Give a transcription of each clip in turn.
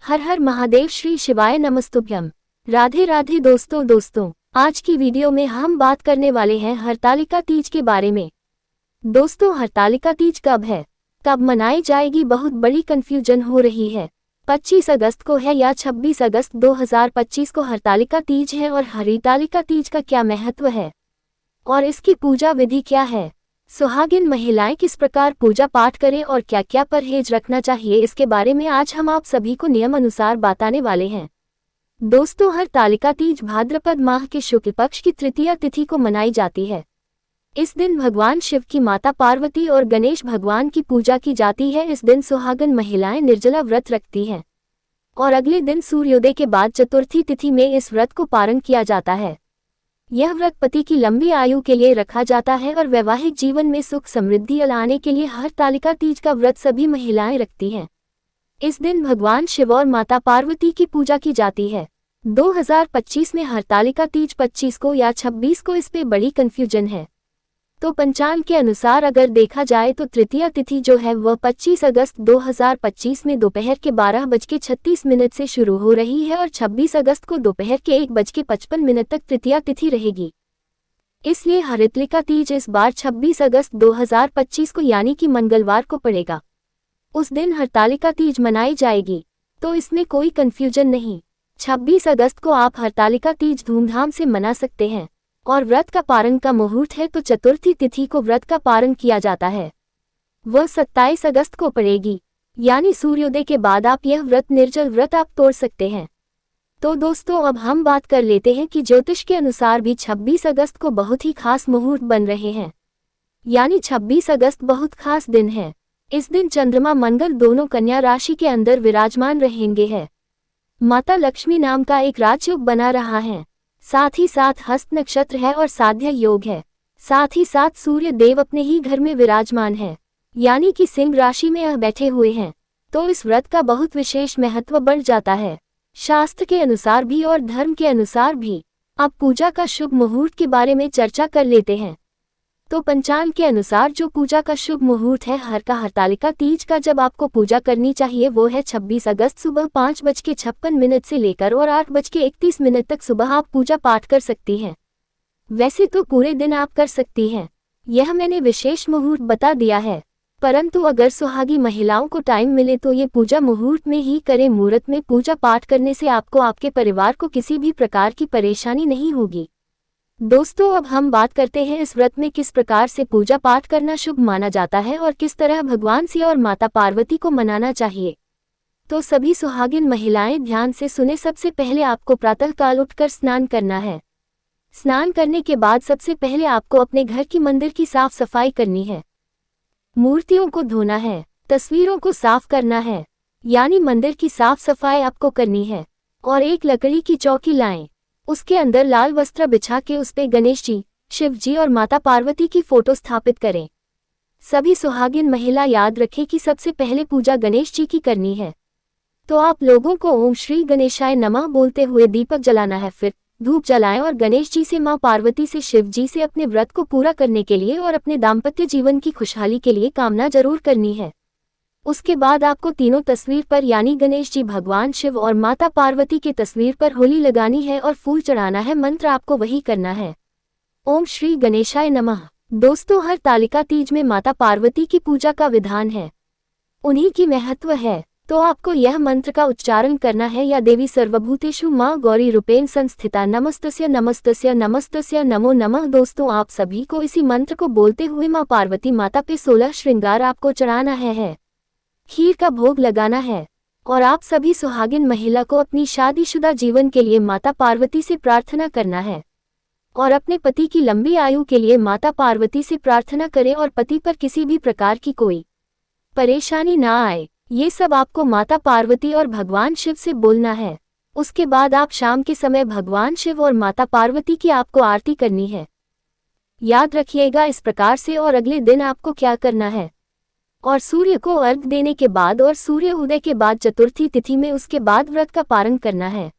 हर हर महादेव, श्री शिवाय नमस्तुभ्यम। राधे राधे दोस्तों, आज की वीडियो में हम बात करने वाले हैं हरतालिका तीज के बारे में। दोस्तों, हरतालिका तीज कब है, कब मनाई जाएगी, बहुत बड़ी कंफ्यूजन हो रही है। 25 अगस्त को है या 26 अगस्त 2025 को हरतालिका तीज है, और हरितालिका तीज का क्या महत्व है और इसकी पूजा विधि क्या है। सुहागिन महिलाएं किस प्रकार पूजा पाठ करें और क्या क्या परहेज रखना चाहिए, इसके बारे में आज हम आप सभी को नियम अनुसार बताने वाले हैं। दोस्तों, हरतालिका तीज भाद्रपद माह के शुक्ल पक्ष की तृतीया तिथि को मनाई जाती है। इस दिन भगवान शिव की माता पार्वती और गणेश भगवान की पूजा की जाती है। इस दिन सुहागन महिलाएं निर्जला व्रत रखती हैं और अगले दिन सूर्योदय के बाद चतुर्थी तिथि में इस व्रत को पारण किया जाता है। यह व्रत पति की लंबी आयु के लिए रखा जाता है और वैवाहिक जीवन में सुख समृद्धि लाने के लिए हरतालिका तीज का व्रत सभी महिलाएं रखती हैं। इस दिन भगवान शिव और माता पार्वती की पूजा की जाती है। 2025 में हरतालिका तीज 25 को या 26 को, इस पे बड़ी कंफ्यूजन है। तो पंचांग के अनुसार अगर देखा जाए तो तृतीया तिथि जो है वह 25 अगस्त 2025 में दोपहर के 12:36 से शुरू हो रही है और 26 अगस्त को दोपहर के 1:55 तक तृतीया तिथि रहेगी। इसलिए हरितालिका तीज इस बार 26 अगस्त 2025 को यानी कि मंगलवार को पड़ेगा। उस दिन हरतालिका तीज मनाई जाएगी, तो इसमें कोई कंफ्यूजन नहीं। 26 अगस्त को आप हरतालिका तीज धूमधाम से मना सकते हैं और व्रत का पारण का मुहूर्त है तो चतुर्थी तिथि को व्रत का पारण किया जाता है। वह 27 अगस्त को पड़ेगी, यानी सूर्योदय के बाद आप यह व्रत निर्जल व्रत आप तोड़ सकते हैं। तो दोस्तों, अब हम बात कर लेते हैं कि ज्योतिष के अनुसार भी 26 अगस्त को बहुत ही खास मुहूर्त बन रहे हैं, यानी 26 अगस्त बहुत खास दिन है। इस दिन चंद्रमा मंगल दोनों कन्या राशि के अंदर विराजमान रहेंगे हैं। माता लक्ष्मी नाम का एक राजयोग बना रहा है, साथ ही साथ हस्त नक्षत्र है और साध्य योग है। साथ ही साथ सूर्य देव अपने ही घर में विराजमान है, यानी कि सिंह राशि में बैठे हुए हैं। तो इस व्रत का बहुत विशेष महत्व बढ़ जाता है, शास्त्र के अनुसार भी और धर्म के अनुसार भी। अब पूजा का शुभ मुहूर्त के बारे में चर्चा कर लेते हैं। तो पंचांग के अनुसार जो पूजा का शुभ मुहूर्त है हरतालिका तीज का, जब आपको पूजा करनी चाहिए वो है 26 अगस्त सुबह 5:56 से लेकर और 8:31 तक सुबह आप पूजा पाठ कर सकती हैं। वैसे तो पूरे दिन आप कर सकती हैं, यह मैंने विशेष मुहूर्त बता दिया है, परंतु अगर सुहागी महिलाओं को टाइम मिले तो ये पूजा मुहूर्त में ही करें। मुहूर्त में पूजा पाठ करने से आपको आपके परिवार को किसी भी प्रकार की परेशानी नहीं होगी। दोस्तों, अब हम बात करते हैं इस व्रत में किस प्रकार से पूजा पाठ करना शुभ माना जाता है और किस तरह भगवान शिव और माता पार्वती को मनाना चाहिए। तो सभी सुहागिन महिलाएं ध्यान से सुने। सबसे पहले आपको प्रातःकाल उठकर स्नान करना है। स्नान करने के बाद सबसे पहले आपको अपने घर की मंदिर की साफ सफाई करनी है, मूर्तियों को धोना है, तस्वीरों को साफ करना है, यानी मंदिर की साफ सफाई आपको करनी है। और एक लकड़ी की चौकी लाएं, उसके अंदर लाल वस्त्र बिछा के उस पे गणेश जी, शिव जी और माता पार्वती की फोटो स्थापित करें। सभी सुहागिन महिला याद रखें कि सबसे पहले पूजा गणेश जी की करनी है। तो आप लोगों को ओम श्री गणेशाय नमः बोलते हुए दीपक जलाना है, फिर धूप जलाएं और गणेश जी से, माँ पार्वती से, शिव जी से अपने व्रत को पूरा करने के लिए और अपने दाम्पत्य जीवन की खुशहाली के लिए कामना जरूर करनी है। उसके बाद आपको तीनों तस्वीर पर यानी गणेश जी, भगवान शिव और माता पार्वती के तस्वीर पर होली लगानी है और फूल चढ़ाना है। मंत्र आपको वही करना है, ओम श्री गणेशाय नमः। दोस्तों, हरतालिका तीज में माता पार्वती की पूजा का विधान है, उन्हीं की महत्व है, तो आपको यह मंत्र का उच्चारण करना है। या देवी सर्वभूतेषु माँ गौरी रूपेण संस्थिता नमस्तस्य नमस्तस्य नमस्तस्य नमो नमः। दोस्तों, आप सभी को इसी मंत्र को बोलते हुए माँ पार्वती माता पे 16 श्रृंगार आपको चढ़ाना है, खीर का भोग लगाना है। और आप सभी सुहागिन महिला को अपनी शादीशुदा जीवन के लिए माता पार्वती से प्रार्थना करना है और अपने पति की लंबी आयु के लिए माता पार्वती से प्रार्थना करें और पति पर किसी भी प्रकार की कोई परेशानी ना आए। ये सब आपको माता पार्वती और भगवान शिव से बोलना है। उसके बाद आप शाम के समय भगवान शिव और माता पार्वती की आपको आरती करनी है। याद रखिएगा इस प्रकार से। और अगले दिन आपको क्या करना है, और सूर्य को अर्घ्य देने के बाद और सूर्य उदय के बाद चतुर्थी तिथि में उसके बाद व्रत का पारण करना है।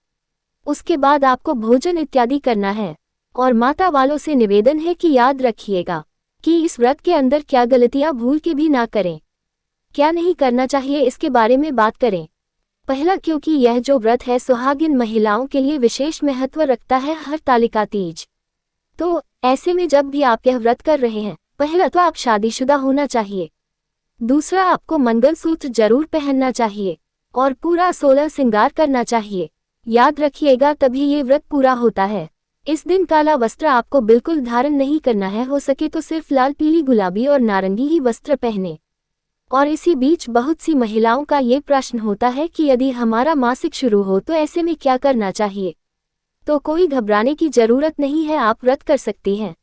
उसके बाद आपको भोजन इत्यादि करना है। और माता वालों से निवेदन है कि याद रखिएगा कि इस व्रत के अंदर क्या गलतियां भूल के भी ना करें, क्या नहीं करना चाहिए, इसके बारे में बात करें। पहला, क्योंकि यह जो व्रत है सुहागिन महिलाओं के लिए विशेष महत्व रखता है, हरतालिका तीज। तो ऐसे में जब भी आप यह व्रत कर रहे हैं, पहला तो आप शादीशुदा होना चाहिए, दूसरा आपको मंगलसूत्र जरूर पहनना चाहिए और पूरा 16 श्रृंगार करना चाहिए। याद रखिएगा, तभी ये व्रत पूरा होता है। इस दिन काला वस्त्र आपको बिल्कुल धारण नहीं करना है, हो सके तो सिर्फ लाल, पीली, गुलाबी और नारंगी ही वस्त्र पहने। और इसी बीच बहुत सी महिलाओं का ये प्रश्न होता है कि यदि हमारा मासिक शुरू हो तो ऐसे में क्या करना चाहिए। तो कोई घबराने की जरूरत नहीं है, आप व्रत कर सकती हैं।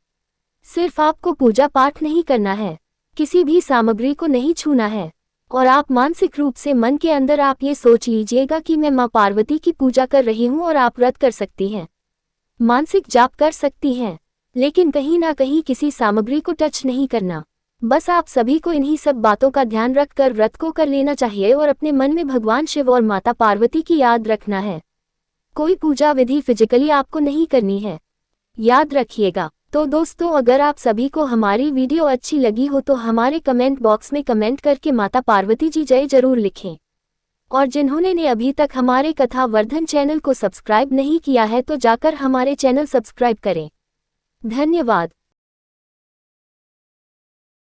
सिर्फ आपको पूजा पाठ नहीं करना है, किसी भी सामग्री को नहीं छूना है, और आप मानसिक रूप से मन के अंदर आप ये सोच लीजिएगा कि मैं माँ पार्वती की पूजा कर रही हूँ, और आप व्रत कर सकती हैं, मानसिक जाप कर सकती हैं, लेकिन कहीं ना कहीं किसी सामग्री को टच नहीं करना। बस आप सभी को इन्हीं सब बातों का ध्यान रखकर व्रत को कर लेना चाहिए और अपने मन में भगवान शिव और माता पार्वती की याद रखना है। कोई पूजा विधि फिजिकली आपको नहीं करनी है, याद रखिएगा। तो दोस्तों, अगर आप सभी को हमारी वीडियो अच्छी लगी हो तो हमारे कमेंट बॉक्स में कमेंट करके माता पार्वती जी जय जरूर लिखें। और जिन्होंने ने अभी तक हमारे कथा वर्धन चैनल को सब्सक्राइब नहीं किया है तो जाकर हमारे चैनल सब्सक्राइब करें। धन्यवाद।